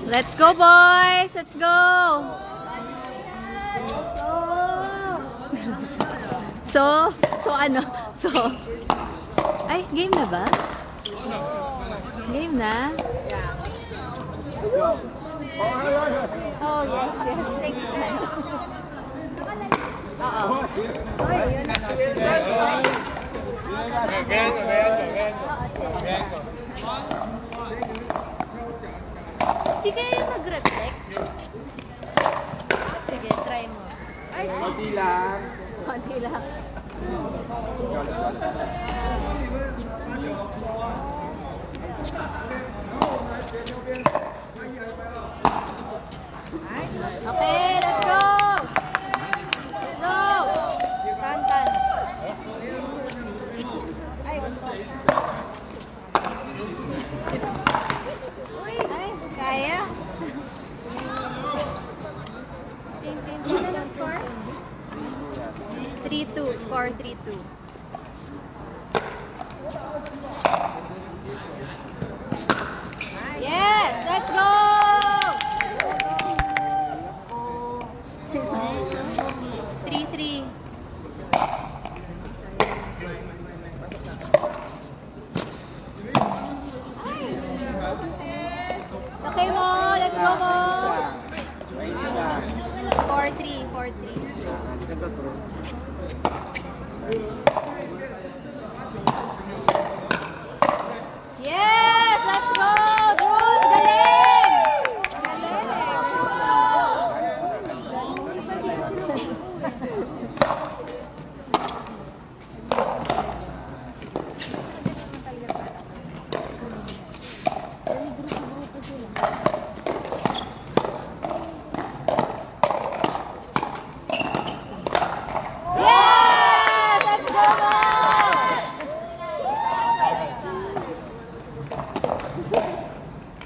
Let's go, boys! Let's go! So ano? Ay, game na ba? Game na? Oh, yes. Thanks, man. Hindi kayo mag-reflect? Sige, try mo. Konti lang. Konti lang. Okay, let's go! Let's go! Santan. Ay, kaya? Ano ang score? 3-2. Score 3-2. Yes! Let's go! 3-3. Okay mo! Let's go mo! 4-3. 4-3. Yes! Let's go! Jules! Galing! Yes! Let's go!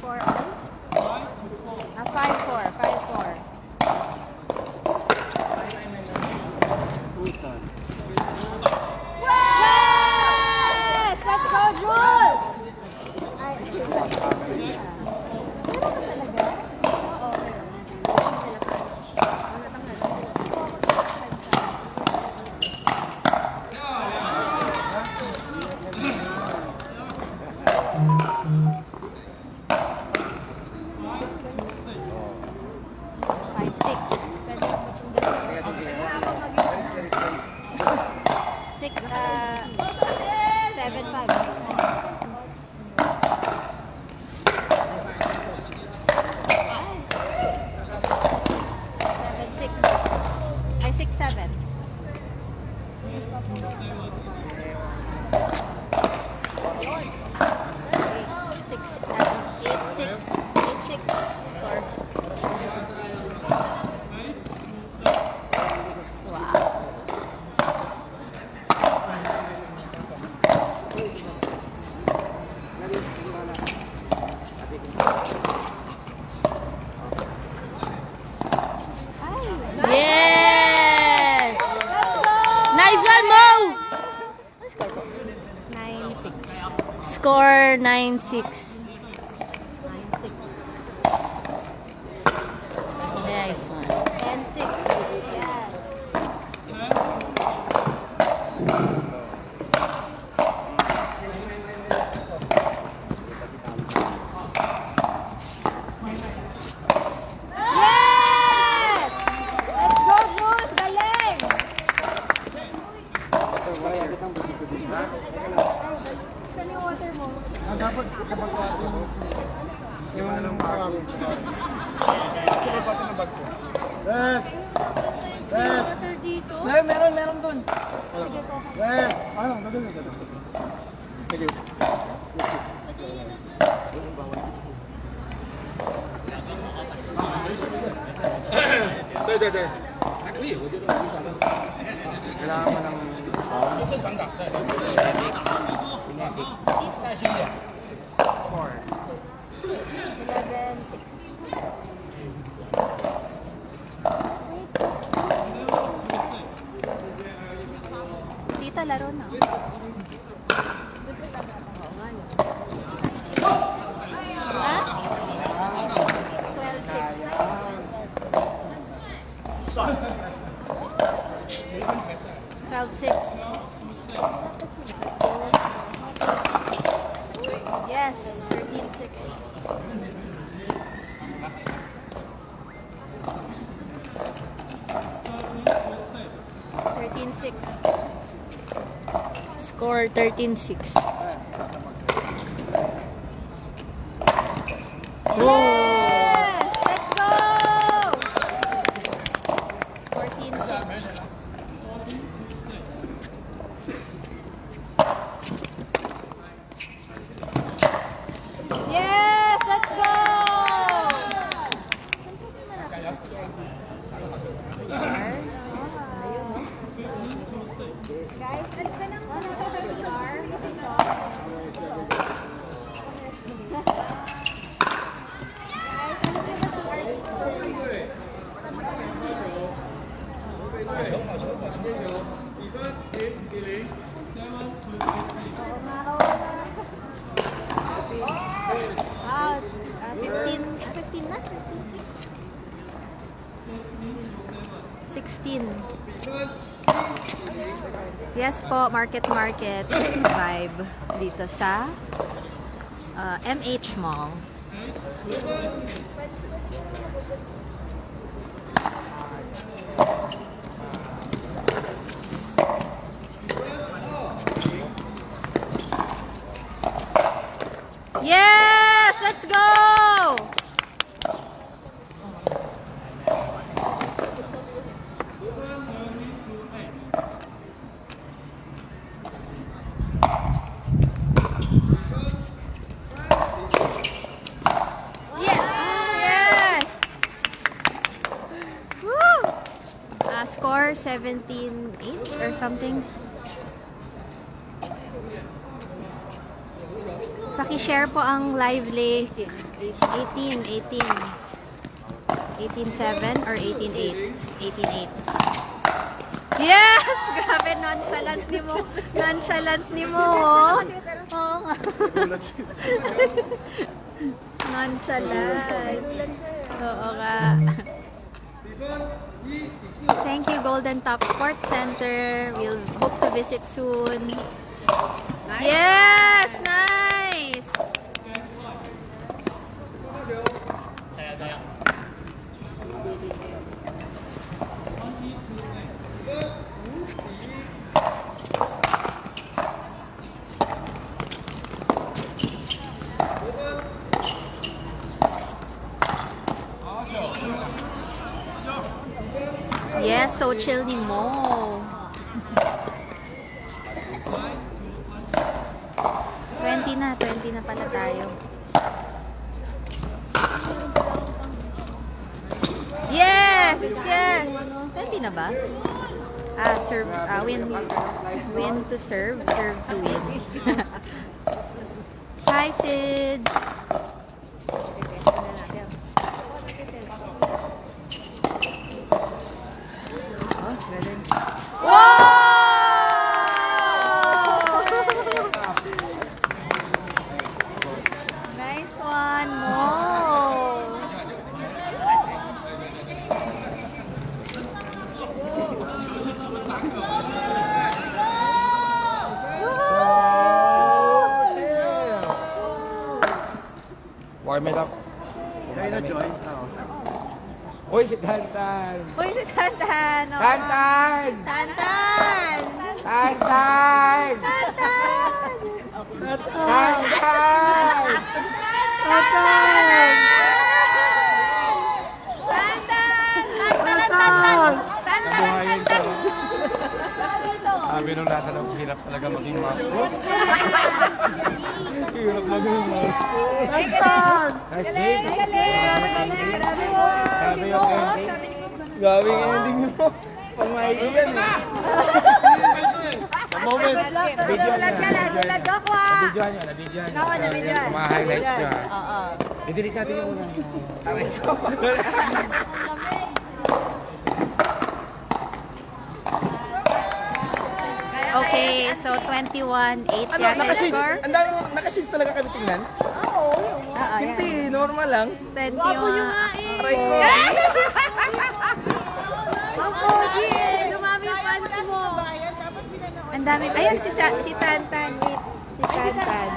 Four all? 5-4. 5-4. Yes! Let's go, Jules! Ay, oo. Five, six. Six, 7-5. Seven, six. Ay, 6-7. Six, 8-6. 8-6. Score. Wow. Yes! Let's go! Nice one, Mo! Ano score ko? 9-6. Score 9-6. 9-6. Nice one. 10-6. Yes. Yes! Let's go, Jules! Galing! Saan yung water mo? Dapat kapag yung anong maraming. Sige pa ng bag ko. Red! Red! Water dito? Meron dun. Red! Ano? Dadun. Thank you. 네. Kailangan mo ng Four. 11-6. Tita, laro na. Score 13-6. Yes! Let's go! 14-6. Yes! Let's go! Guys, alis ka ng CR. Wow, 15 na? 16. Yes po, market vibe dito sa MH Mall. Yes! Let's go! Yes! Woo! Score 17-8 or something. Paki-share po ang live link. 18-7 or 18-8? 18-8. Yes! Grabe, nonchalant ni mo. Nonchalant ni mo, oh. Oo nga. Nonchalant. Oo nga. Thank you, Golden Top Sports Center. We'll hope to visit soon. Yes! Nice! Yes, so chill ni mo. Twenty na pala tayo. Yes! 20 na ba? Serve, win to serve to win. Hi, Sid! Nice one, Mo. Warm it up. Kayo na join? Uy, si Tantan! Uy, si Tantan! Oh. Tantan! Tantan! Tantan! Tantan! Tantan! Sabi nung nasa lang, hirap talaga maging mascot. Hirap maging mascot. Tantan! Nice game. Grabe yung ending. Grabe yung ending mo. Pang-maiiyan eh. Moment. Nagulat ka, nagulat ako ah. Nabidyohan nyo. Kuma-highlights nyo ah. Oo. I-delete natin yung una. Aray ko. Okay, so 21-8 yata yung score. Ang dami mo, nakashades talaga kami tingnan? Oo, Hindi, normal lang. 21. Aray ko. Ang dami. Ayun, si Tantan. Wait. Si Tantan.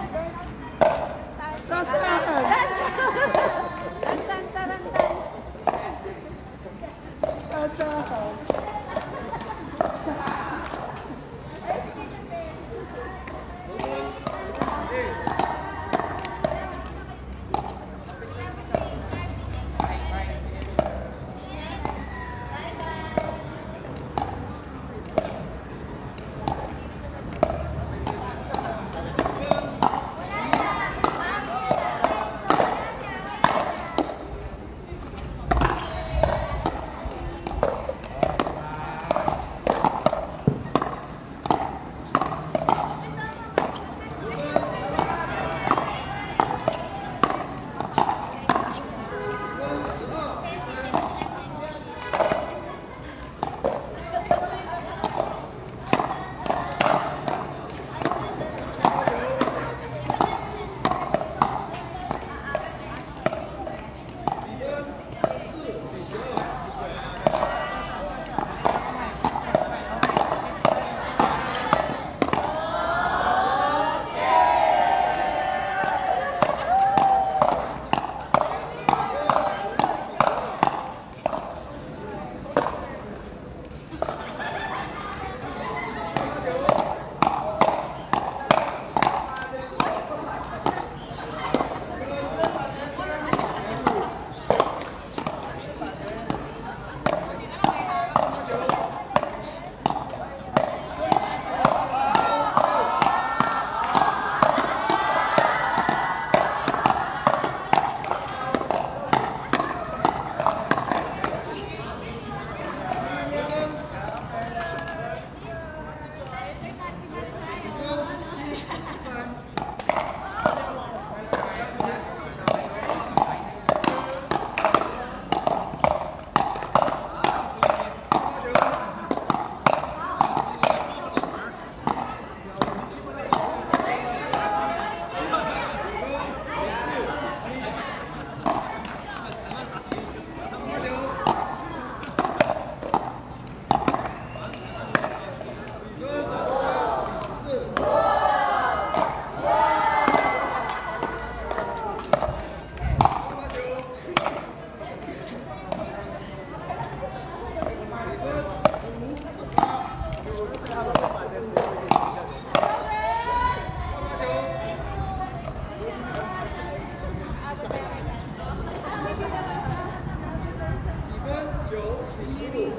Okay,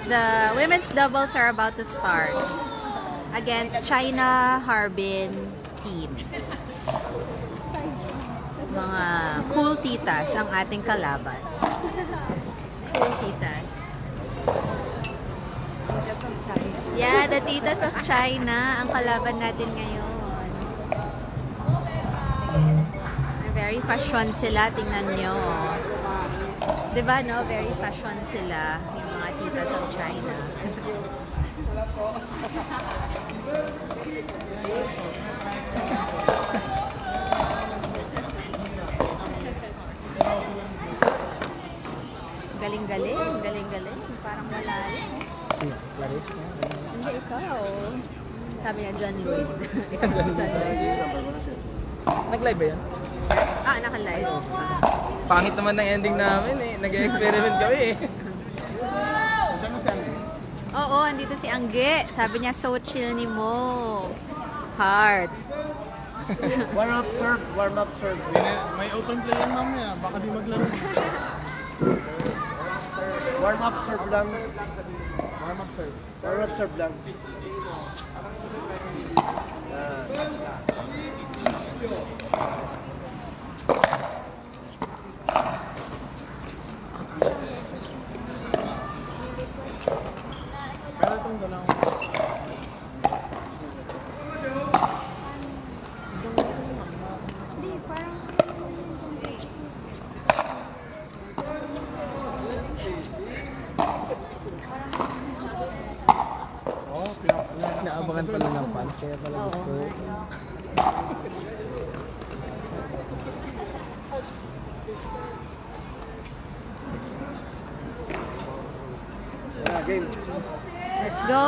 the women's doubles are about to start against China Harbin team. Mga cool titas ang ating kalaban. Cool titas. Yeah, the titas of China ang kalaban natin ngayon. Very fashion sila, tingnan nyo. Diba, no? Very fashion sila, yung mga titas of China. Galing-galing, galing-galing. Parang malalim. Clarice na. Hindi, ikaw. Sabi niya, John Lloyd. John Lloyd. Nag-live ba yan? Ah, naka-live. Pangit naman ng ending namin eh. Nag-experiment kami eh. Oo, andito si Angge. Sabi niya, so chill ni mo. Heart. Warm up serve, warm up serve. May open play yan mamaya, baka di maglaro. Warm up serve lang. Warm up serve. Warm up serve lang. Pero itong dalawang Naabangan pala ng fans, kaya pala gusto. Game. Let's go!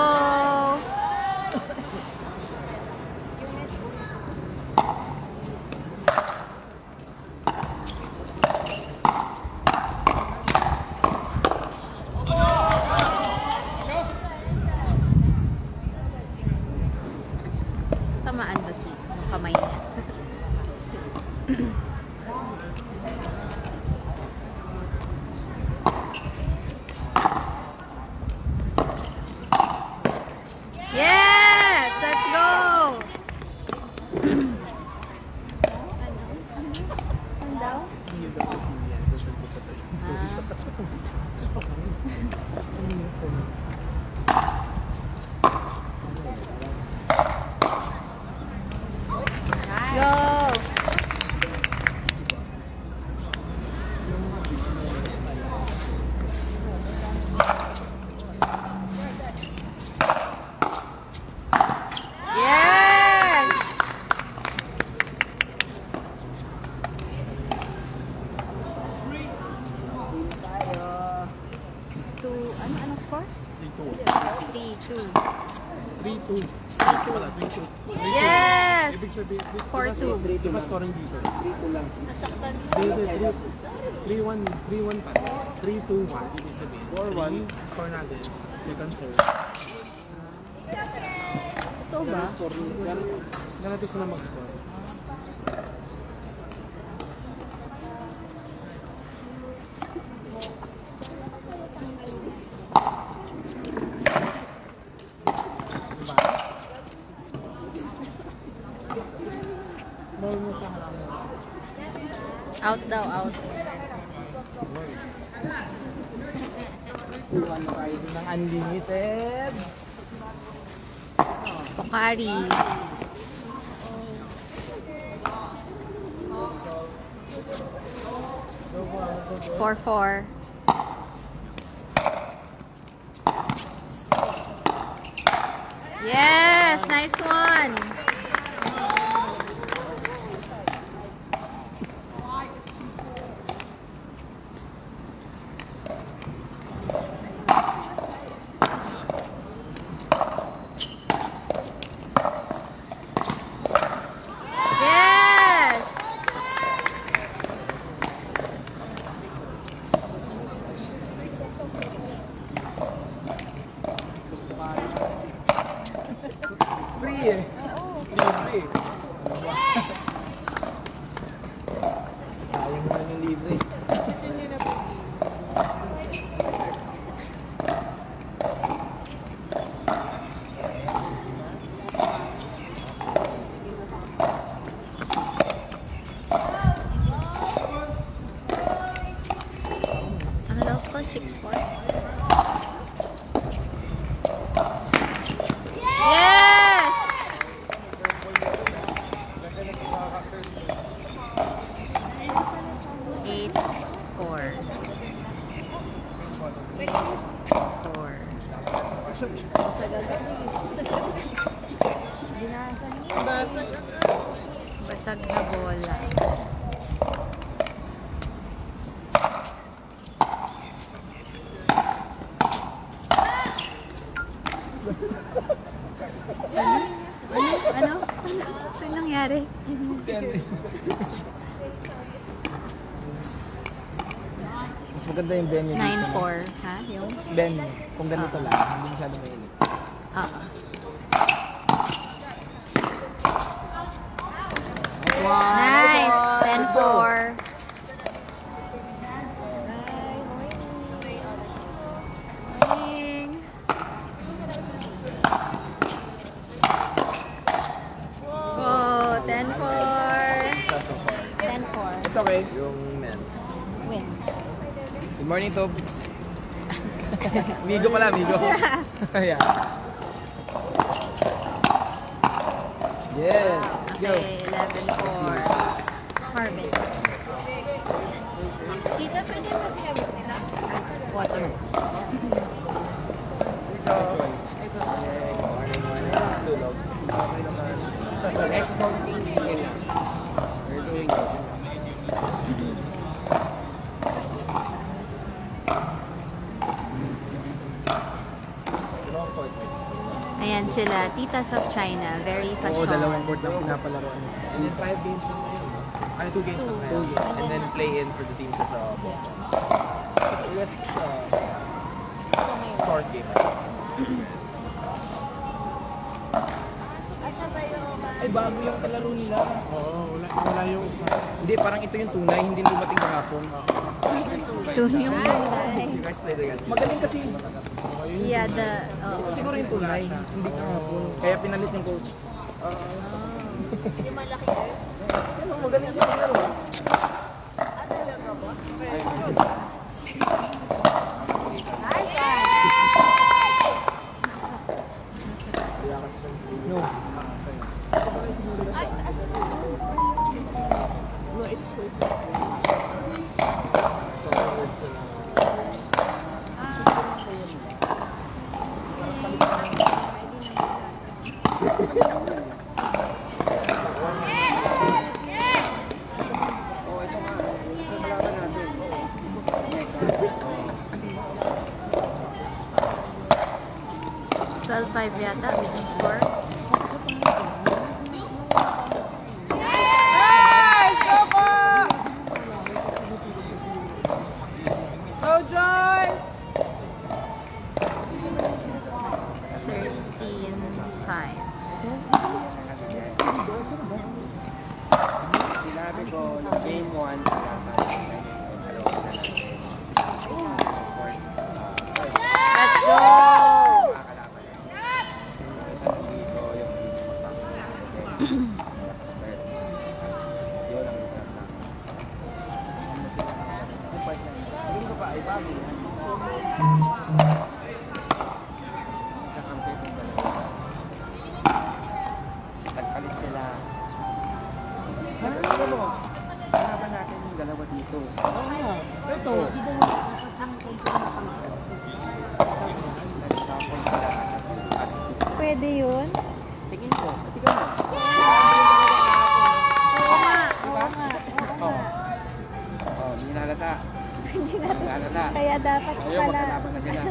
Tamaan ba si kamay niya? Yes! Let's go! Ano daw? Let's go! Yes! Anong score? 3-2. 3-2. 3-2. Yes! Ibig sabihin, 4-2. Di ba scoring dito? 3-2 lang. 3-1 pa. 3-2-1. Ibig sabihin. 4-1. Score natin. Second serve. Ito ba? Yan natin sila mag-score. Out daw, out. Ng unlimited. Pokari. Four, 4. Yes! Nice one! Yes! Free eh. 4. Basag na bola. Ano? Ano nangyari? Mas maganda yung Ben yun. 9-4. Ha? Yung? Ben, kung ganito lang, hindi masyado mainit. Oo. Nice! 10-4. Morning. Oh, 10-4. 10-4. It's okay. Yung men. Win. Good morning, Tobs. Migo pala, Migo. Ayan. Yeah. Let's go. Okay, 11-4. Marvin. Tita, pwede mag-habit sila? Water. Next continue yan. We're doing good. Ayan sila, Titas of China. Very Oo, dalawang fashion. court lang pinapalaroan. And then 5 games lang ngayon. Ay, 2 games lang ngayon. And then play in for the teams sa Bogota. The rest is short game. Ay, bago yung kalaro nila. Oo, wala yung isa. Hindi, parang ito yung tunay, hindi lumating kahapon. Ito yung You guys played again. Magaling kasi. yeah, the... Oh. Siguro yung tunay, hindi kahapon. Kaya pinalit ng coach. Yung malaki kayo? Ano, magaling siya maglaro. No. No, it's just wait. So, it's 12-5 yata, winning score. Oh, Joy! 13-5. Sinabi ko, yung game 1, Let's go! Hindi ko pa ay bago. Nagpalit sila. Ano mo? Hanapan natin yung dalawa dito. ito. Nag-shuffle sila as Pwede yun? tingin ko. Tingnan mo. Oo nga, oo nga. Oh. Oh, hindi nahalata. Hindi nahalata. Kaya dapat Ayun, pala, magkalaban na sila.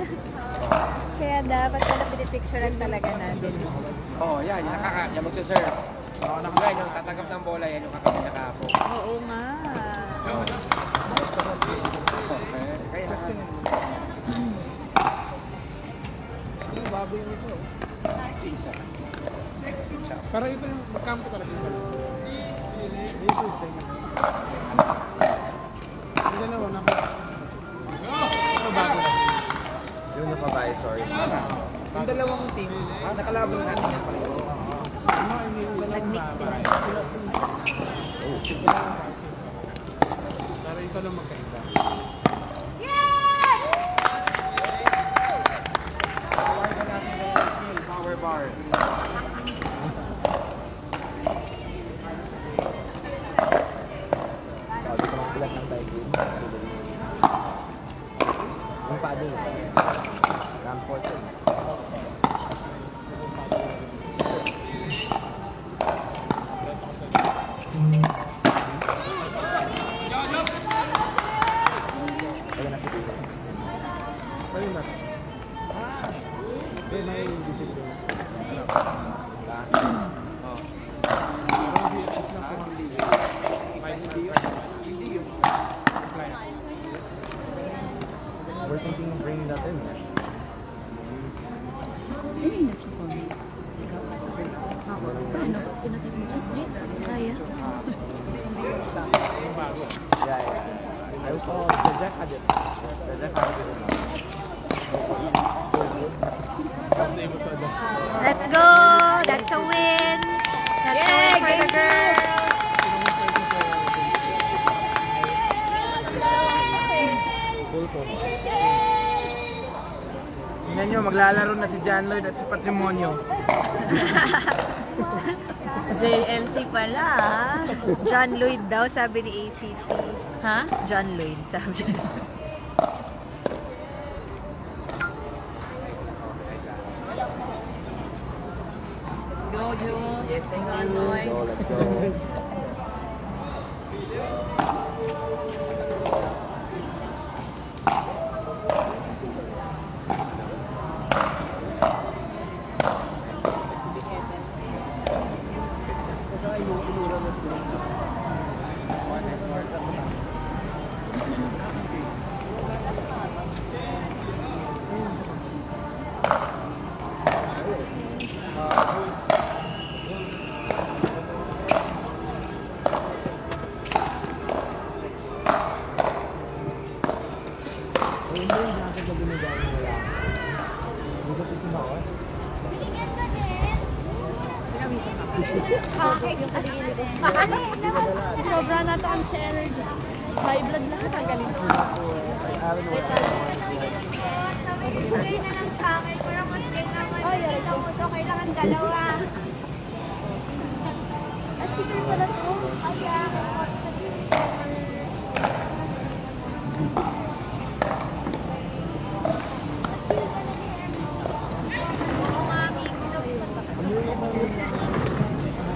kaya dapat pala pinipicturean talaga natin. Oh, yan. Yung magsaserve. Oh, yan, yung tatanggap ng bola, yan yung kakabit na kapo. Oo nga. Okay. Kaya Bago yung isa. Pero ito yung magkampo talaga. Ito yung isa. Yung dalawa na. Ito bago na. Yung napabae, sorry. Yung dalawang team, nakalaban natin yan pala. Nag-mix sila. Pero ito lang magkaiba. power bar. Sabi ko lang ng title. Yung padding. Ano na? May discipline. Oh. Parang VFS na po ang liga. Hindi yun. We're thinking of bringing that in. Sino yung nagsukomment? Ikaw? Ako? Paano? Tinatay mo dyan? Kaya? Yeah. I was all the Jeff had it. The Jeff had it. Let's go! That's a win! That's a win for the girls! Full focus. Tingnan nyo, maglalaro na si John Lloyd at si Patrimonio. JLC pala, ah. John Lloyd daw, sabi ni ACT. Ha? John Lloyd, sabi niya. Let's go, Jules. Yes, thank you. Let's go. Sobra na to ang sa energy. High blood lahat ang ganito. Ibigay na lang sa akin para mas din naman. Kita mo to, kailangan dalawa. At kita pala to. Kaya,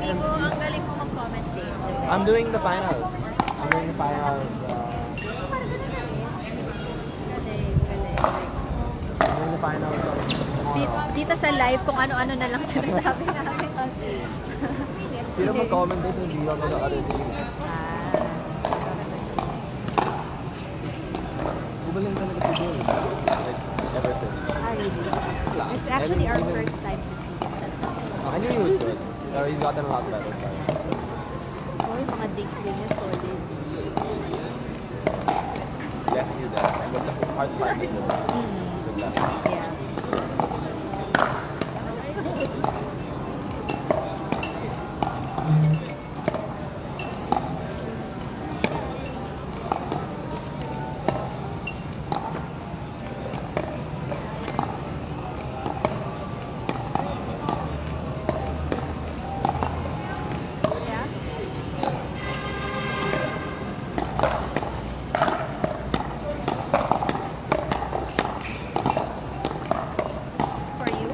Migo, ang galing mo mag-comment din. I'm doing the finals. I'm doing the finals. I'm doing the finals Dito sa live, kung ano-ano na lang sinasabi namin. Sino mag-comment dito? Hindi ako nakarinig. Gumaling talaga si Joel. Ever since. It's actually our first time to see him. I knew he was good. Pero he's gotten a lot better. Oh, yung mga digs din niya, solid. Left you there. That's what the hard part is. Good luck. Yeah. For you?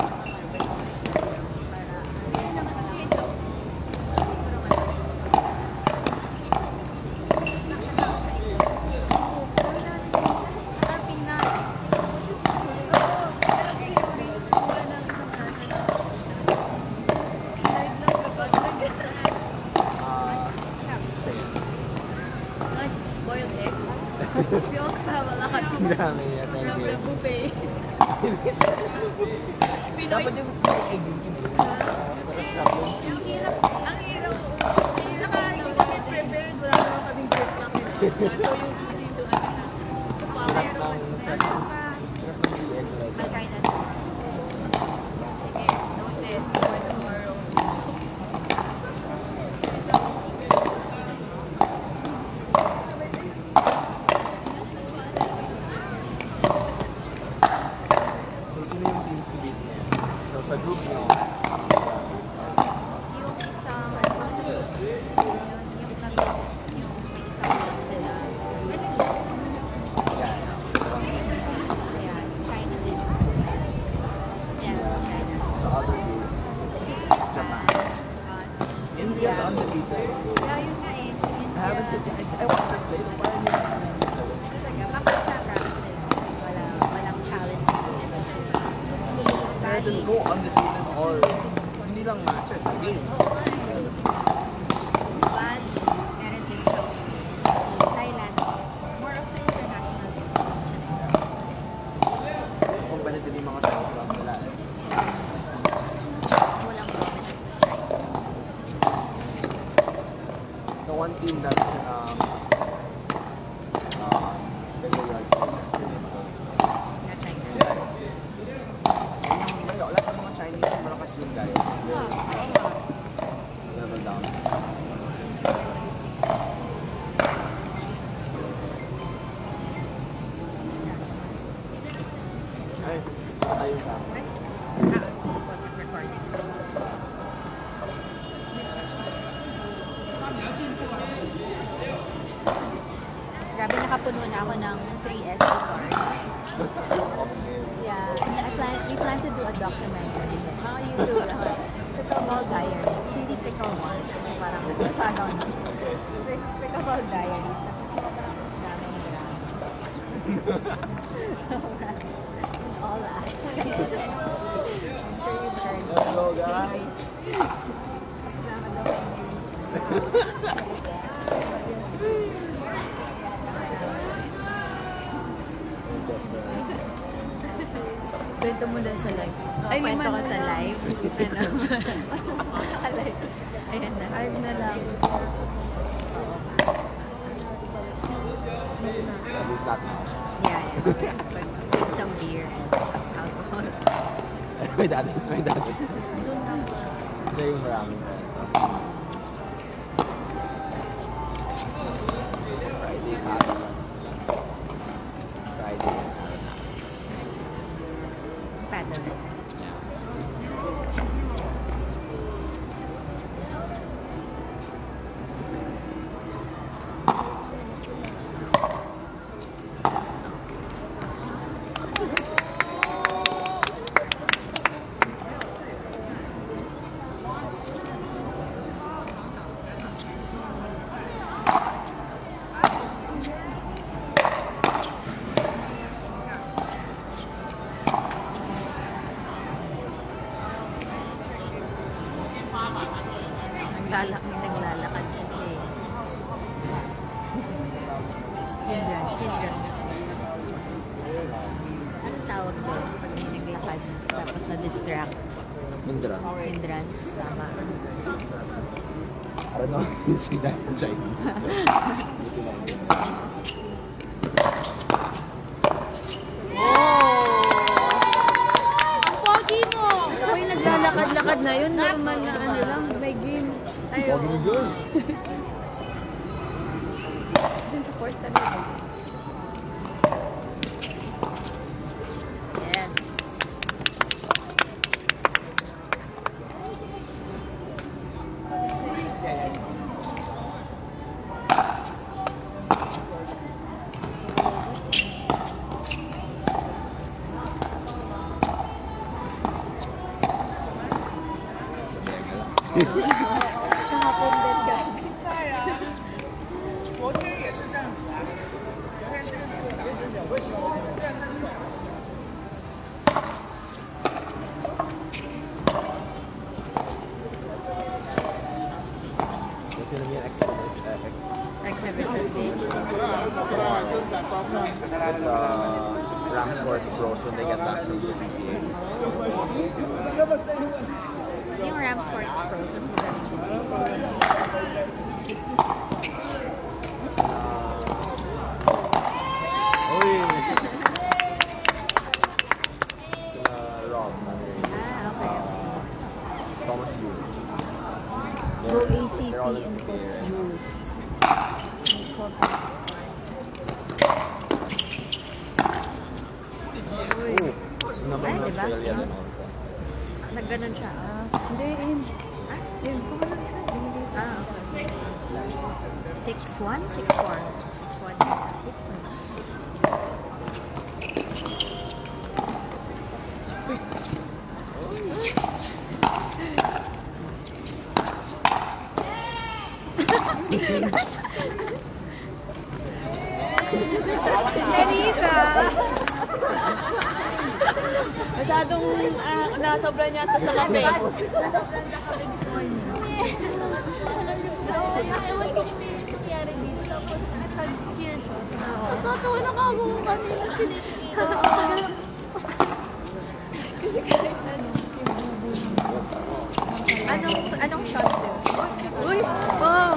Boiled egg? We also have a lot. Dami yan. Thank From you. the buffet. Dapat yung egg yung Ang hirap. Ang hirap. Saka nung kami prepared, wala naman kaming break lang. So yung dito sarap ng sarap ng egg like. I'll try that. Sige, noted. For tomorrow. So, sino yung teams to beat? So, sa group mo, Yung isang, yung isang sila. yeah. Yeah, China din. Yeah, China. Sa other group, Japan. India's undefeated. Yeah, yun nga eh. I haven't said that. I want to play. Parang Talaga, baka sa practice, walang challenge. didn't go undefeated or hindi lang matches, a game. But, meron din siya. Thailand, more of the international games. Mas competitive yung mga second round nila eh. Walang dominant. The one team that Villarreal yesterday. Na China. Lahat ng mga Chinese malakas yung guys. Level down. Ay, patay yung camera. Wasn't recorded. Grabe, nakapuno na ako ng 3S cards. Yeah, we plan to do a documentary. How you do Pickleball Diaries. Hindi pickleball. Parang masyado na. Pickleball Diaries. Dami nila. All that. I'm sure you've heard. Hello guys. Kwento mo dun sa live. Ay, Kwento lima ka na sa lang. live. Live. Ayan na. Live na lang. At least not now. Yeah, yeah. With some beer and alcohol. My dad is. Siya yung maraming Friday pattern. Friday. Paddle. Naglalakad kasi. Hindrance. Anong tawag doon? Pag may naglakad, tapos na-distract. Indra. Hindrance, tama. I don't know how you say that in Chinese. Ang pogi mo! Ako yung naglalakad-lakad na yun. Normal na ano lang. May game. Tayo. Sin support talaga. Yes. Kahapon din ka. Kasi yun yung Exhibition stage. Ram Sports Pros when they get back from the PPA. Yung Ram Sports Pros, mas magaling. Uy! Sila Rob, Okay. Thomas Yu. Go ACP and Fox Juice. Uy. Number Ay, in diba? Australia din also. Nagganon siya. Hindi, yun. Ah? Yun, kumalang siya. Hindi. Okay. 6'1"? 6'4"? 6'1". Elisa! Masyadong nasobra niya sa kape. Ewan ko kung may nangyari dito. Tapos nag-cheer siya. Natatawa na ka mo kanina tinitingin. Kasi kahit ano, Anong shot yun? uy, oh.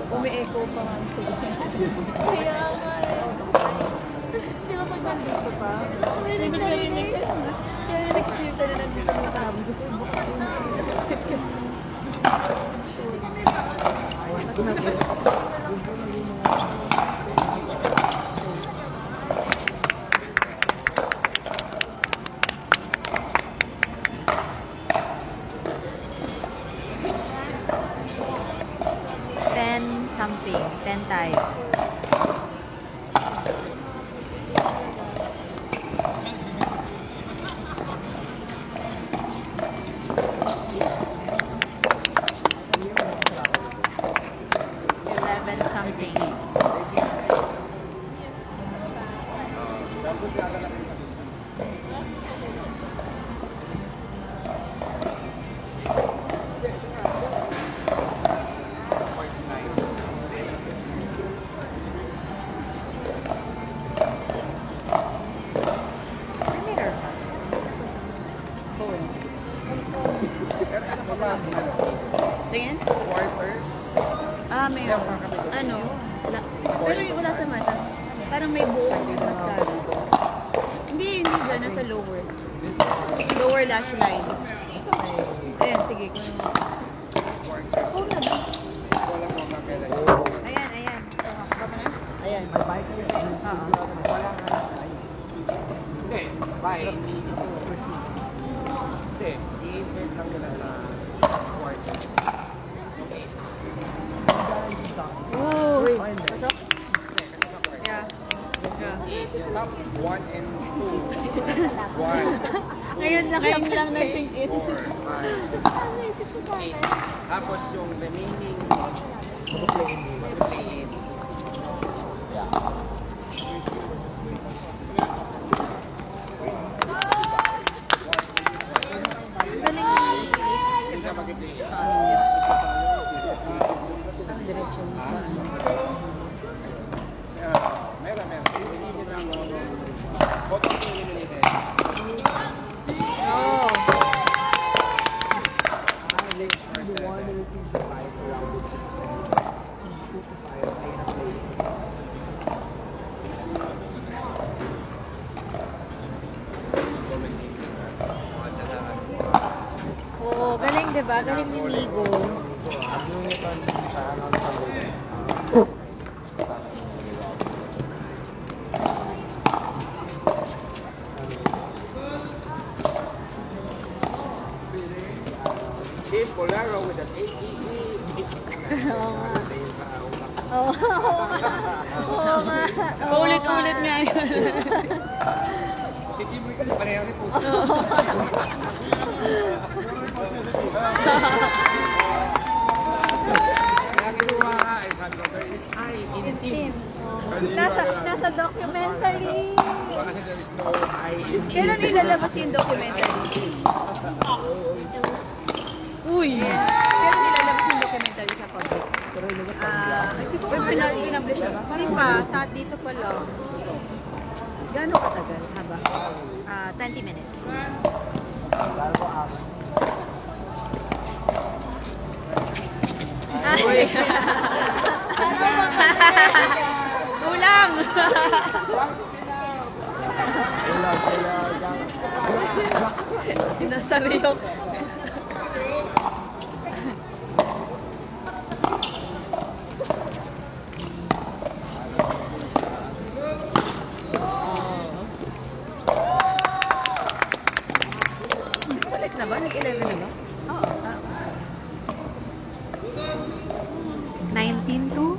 Umi-echo pa nga sila. kaya nga eh. Tapos di ba pag nandito pa? Hindi ko narinig. Kaya nag-cheer siya na nandito ng tabo. Something. 10 tayo. Something. Tingin? Quarters. May ano? Pero yung wala sa mata. Parang may buo yung mascara. Hindi dyan. Nasa lower. Lower lash line. Ayan, sige. Ayan. Ayan. Hindi, bye. Hindi, i-insert lang nila sa quarters. Okay. Ooh. Pasok? Yeah. Yung top 1 and 2. 1, Ngayon lang na-sink in. 4, 5, 8. Tapos yung remaining mag-play in. Galing ni Sila mag-play in. Diretso. Meron. Pinili lang bottom eliminated. Oh. Oo, galing 'di ba? Galing ni Migo. Dave Polaro with an 8 Oo nga. Paulit-ulit nga yun. Si Timmy kasi pareho rin po. Kaya kinuha ka, if I'm not there is I in team. Nasa documentary. Kasi there is no I in team. Kailan ilalabas yung documentary? Uy! Kailan ilalabas yung documentary sa public? Pinablish siya ba? Hindi pa, sa dito pa lang. Gano'ng katagal? Haba? 20 minutes. Uy! Kulang! Inasariyok. Balik na ba? Nag-11 na ba? Oo. 19 to?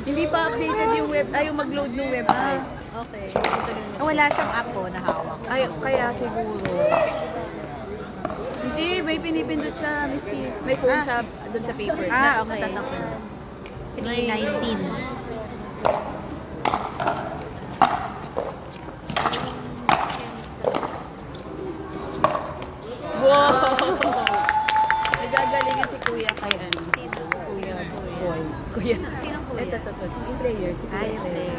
Hindi pa updated yung web, yung mag-load ng website. Okay. Wala siyang app po na hawak. Ay, kaya siguro. Hindi, may pinipindot siya, Misty. May phone siya doon sa paper. Ah, okay. Natatakbo. 319. Wow! Nagagalingin si Kuya kay ano. Kuya Boy. Kuya. Sinong kuya? Ito. Si player. Si Ay, Kuya okay.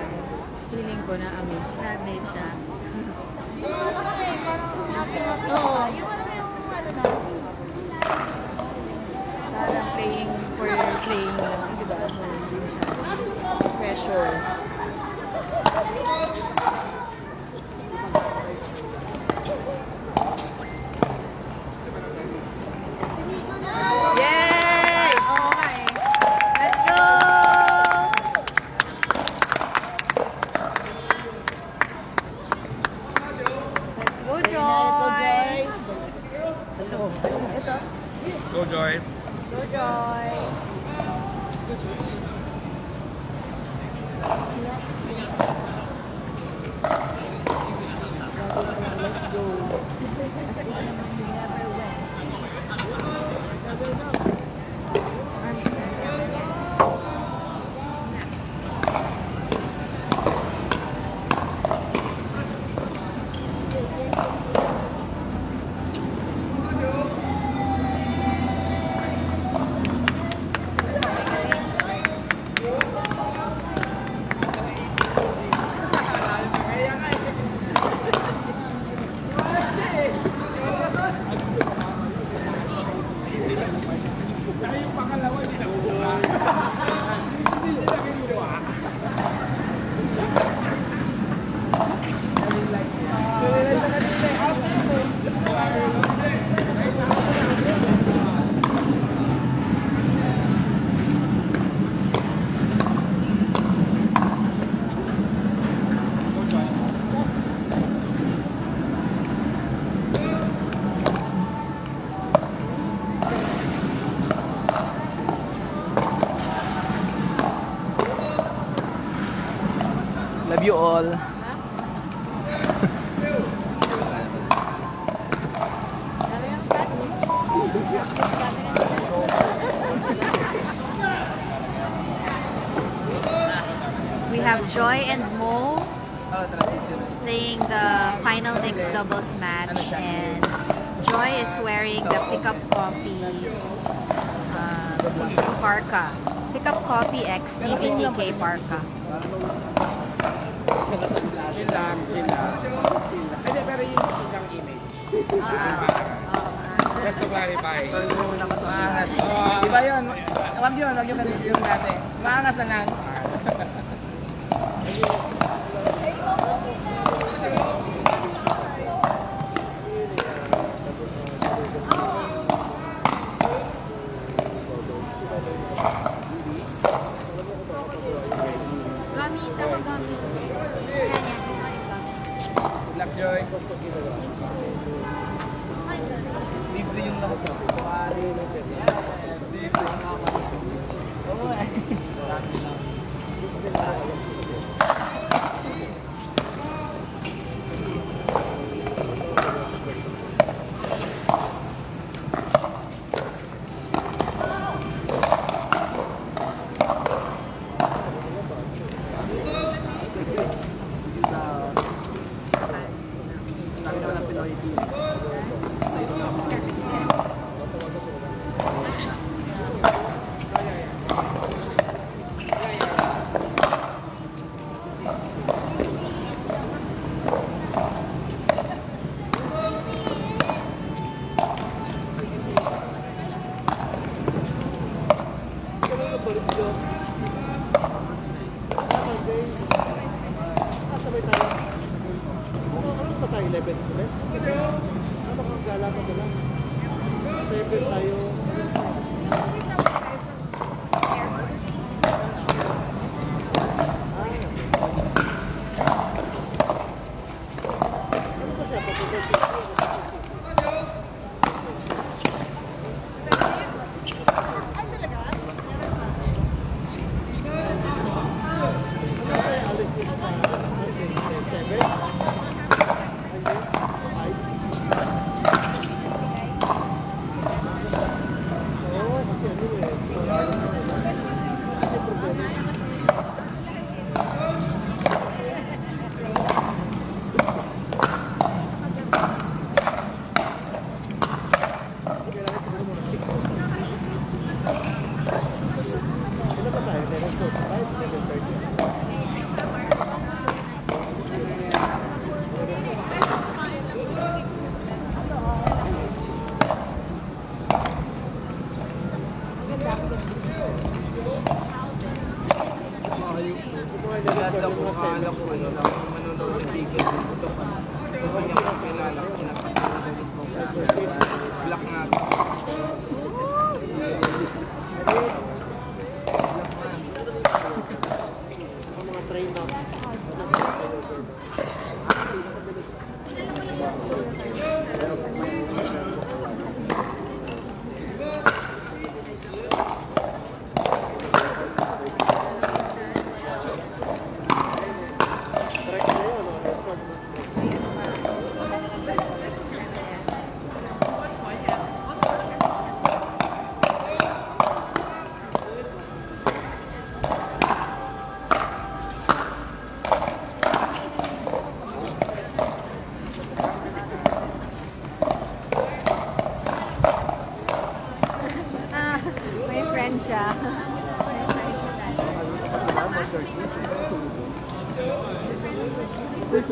Feeling ko na amaze siya. Na-mail siya. Oo. Yung ano na. Parang playing for playing lang. Di ba? Pressure. Yay! Okay. Let's go! Let's go, Joy! Go, Joy. Go, Joy! Love you all. We have Joy and Mo Oh, transition. playing the final mixed doubles match, and Joy is wearing the Pickup Coffee parka. Pickup Coffee X DVTK parka. Chill lang. Hindi, pero yung chill lang image. Just to clarify. Maangas. Iba yun. Wag yun yung natin. Maangas na lang. Gummies, ako gummies. Yan. Good luck, Joy. Libre yung lahat.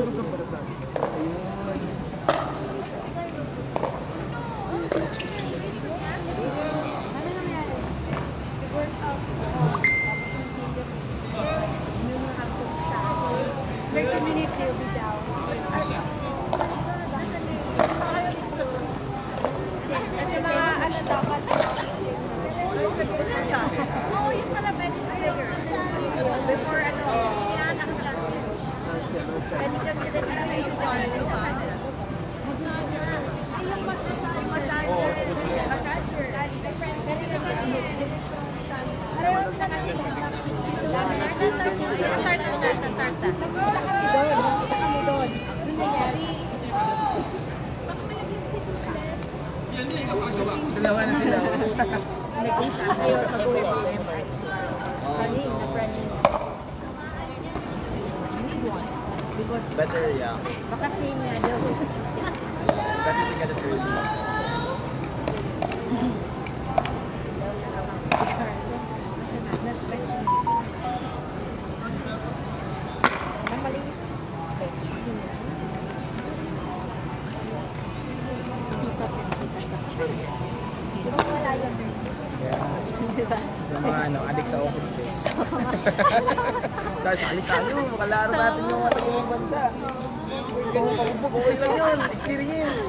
Kasi mga ano dapat. Before ano, inaanak sila. Pwede kasi din na may massage. Start na. Dalawa na sila. Better, yeah. Baka same nga daw. Better to get it early. Yung mga ano, adik sa open face. Tapos sali-sali mo, makalaro natin yung mga ibang bansa. Ganyan pag-book, okay lang yun. Experience.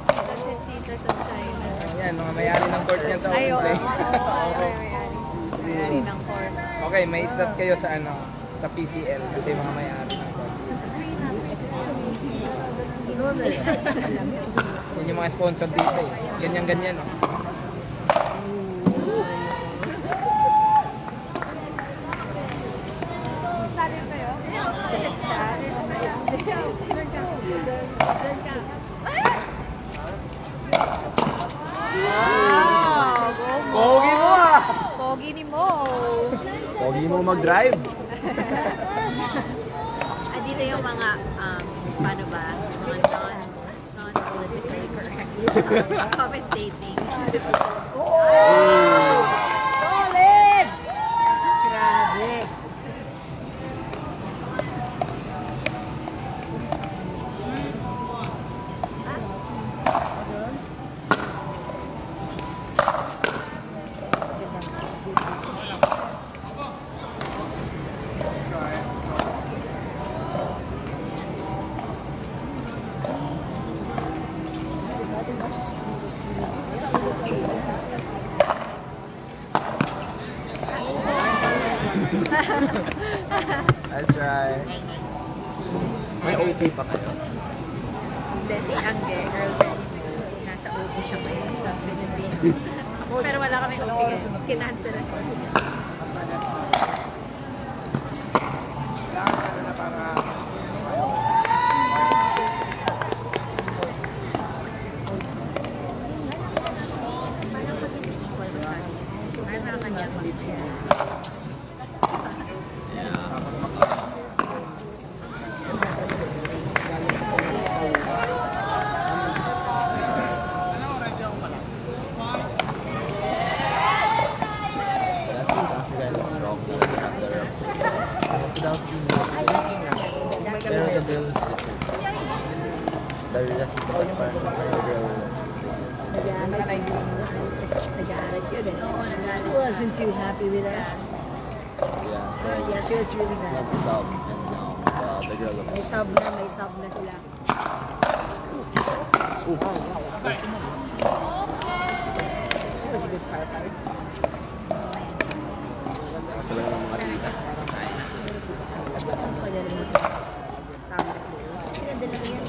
Kasi tita sa China. Ayan, mga mayari ng court yan sa open play. May ng court. Okay, may slot kayo sa ano, sa PCL kasi mga mayari ng court. Yan yung mga sponsor dito eh. Ganyan-ganyan oh. Wow! Pogi mo ah! Pogi ni Mo! Pogi mo mag-drive. Dito yung mga, paano ba? Mga non-politically correct. Commentating. Solid! Grabe. That's right. May OP pa kayo. Hindi, si Angge, girlfriend. Nasa OP siya ngayon sa Philippines. Pero wala kami OP ngayon. Kinancel ako. Ay, mga kanyang Pero sa bill, dahil na kita pa girl. She wasn't too happy with us. Yeah, so Yeah, she was really mad. sub and now the girl looks May sub na sila. That was a good firefight. Gusto lang ng mga tita. Pwede naman. Tama. Sila dalawa yan.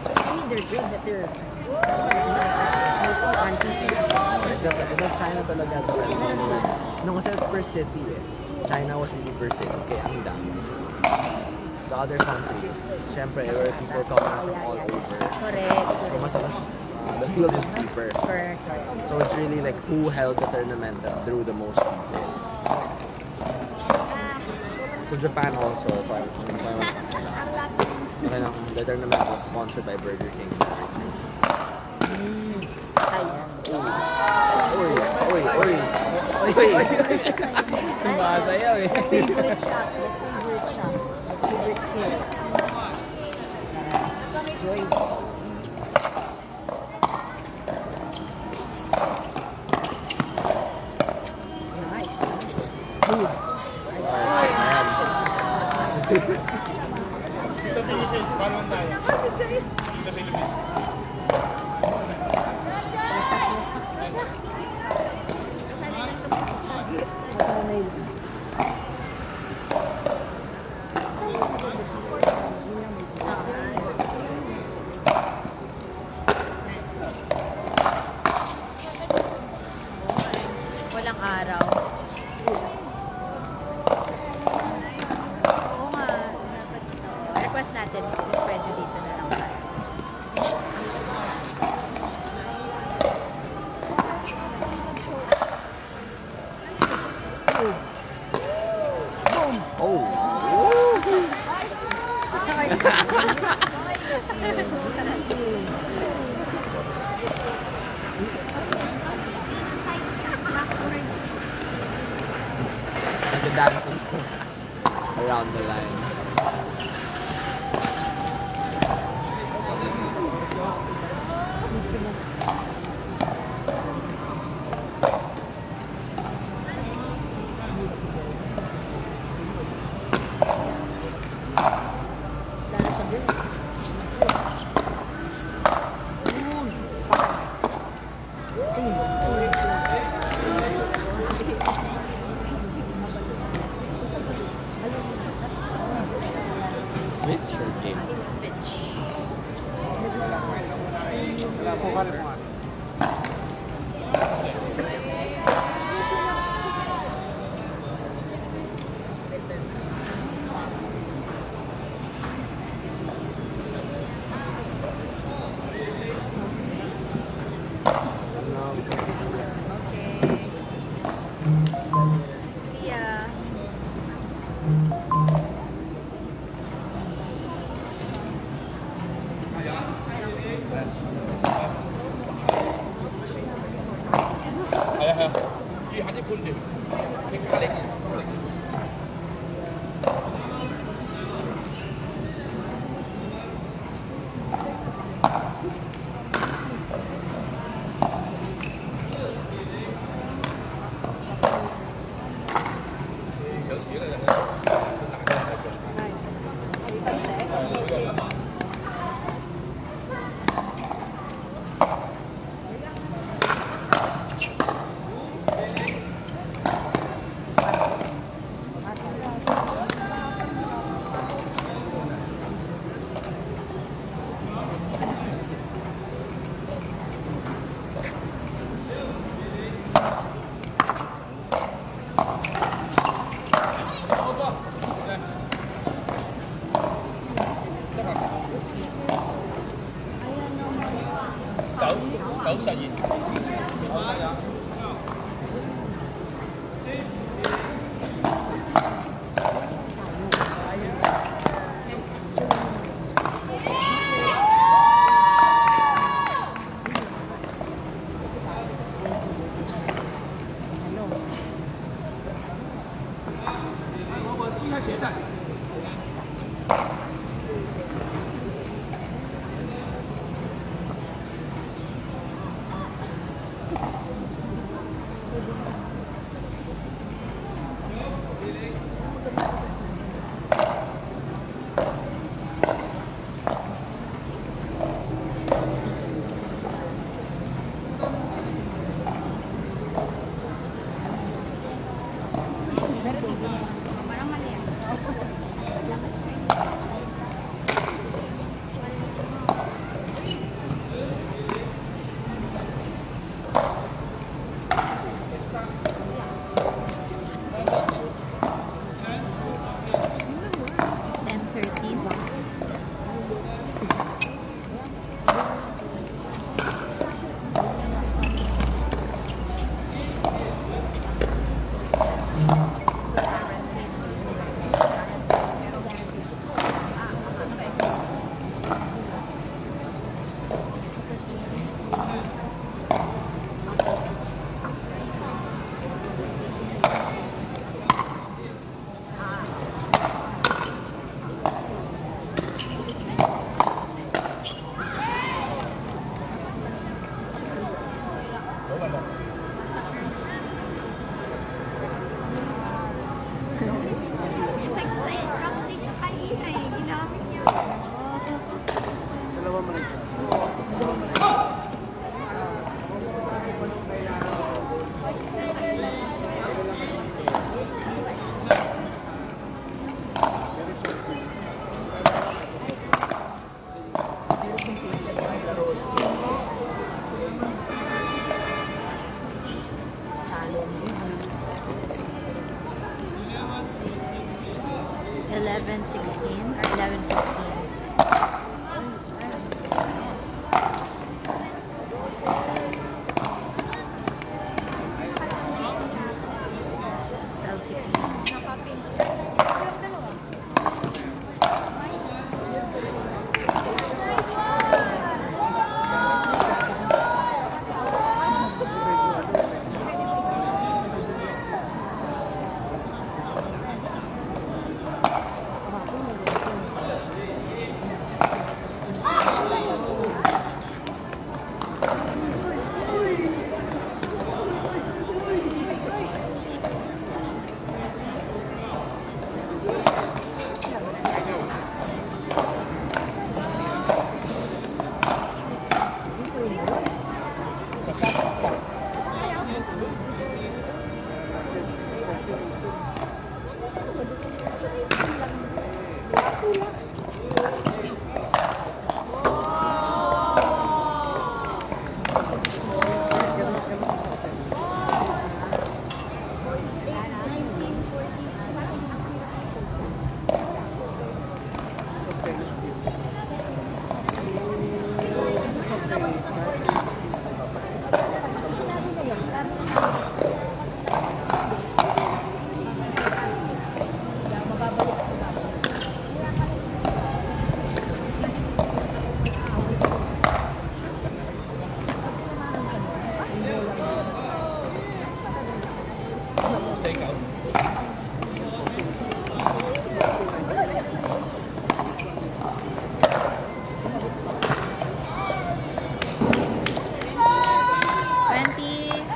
I mean, they're good, but they're mostly aunties. Diba China talaga nung kasi per city eh. China was really per city kaya ang dami. The other countries, syempre where people come from all over. correct. So mas the field is deeper. Correct. So it's really like who held the tournament and drew the most people. So Japan also, so I okay, the tournament was sponsored by Burger King. Uy! Sumasayaw eh. Favorite shop. Favorite shop. Favorite kid. Joy. Nice. Good. Ayan. Dito Philippines, balon tayo. Dito Philippines. Walang araw. Oo nga. Dapat ito. Request natin kung pwede dito na lang tayo. Oh. Dancing around the line. Switch or game? Switch. Wala po ka rin mo. Okay. See ya. mo na isa. Eleven 16 or 11 15.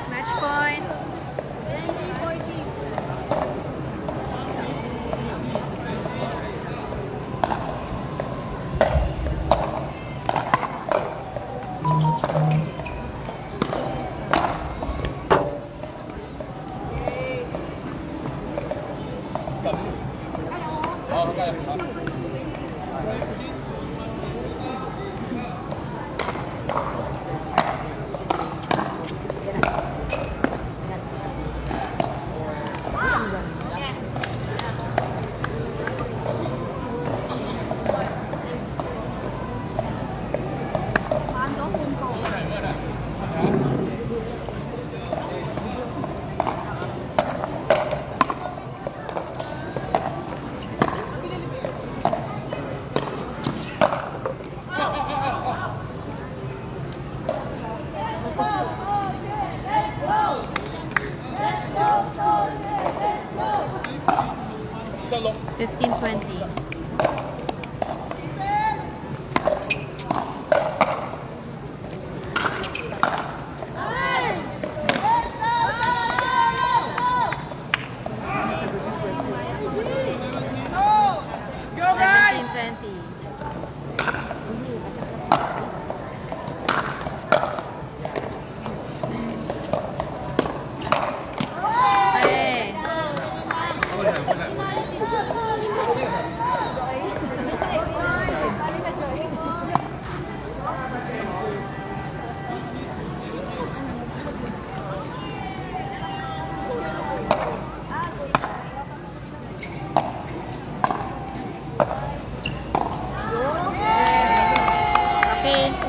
Match point. Solo. 15-20. Go guys! 17-20. Hey. Okay.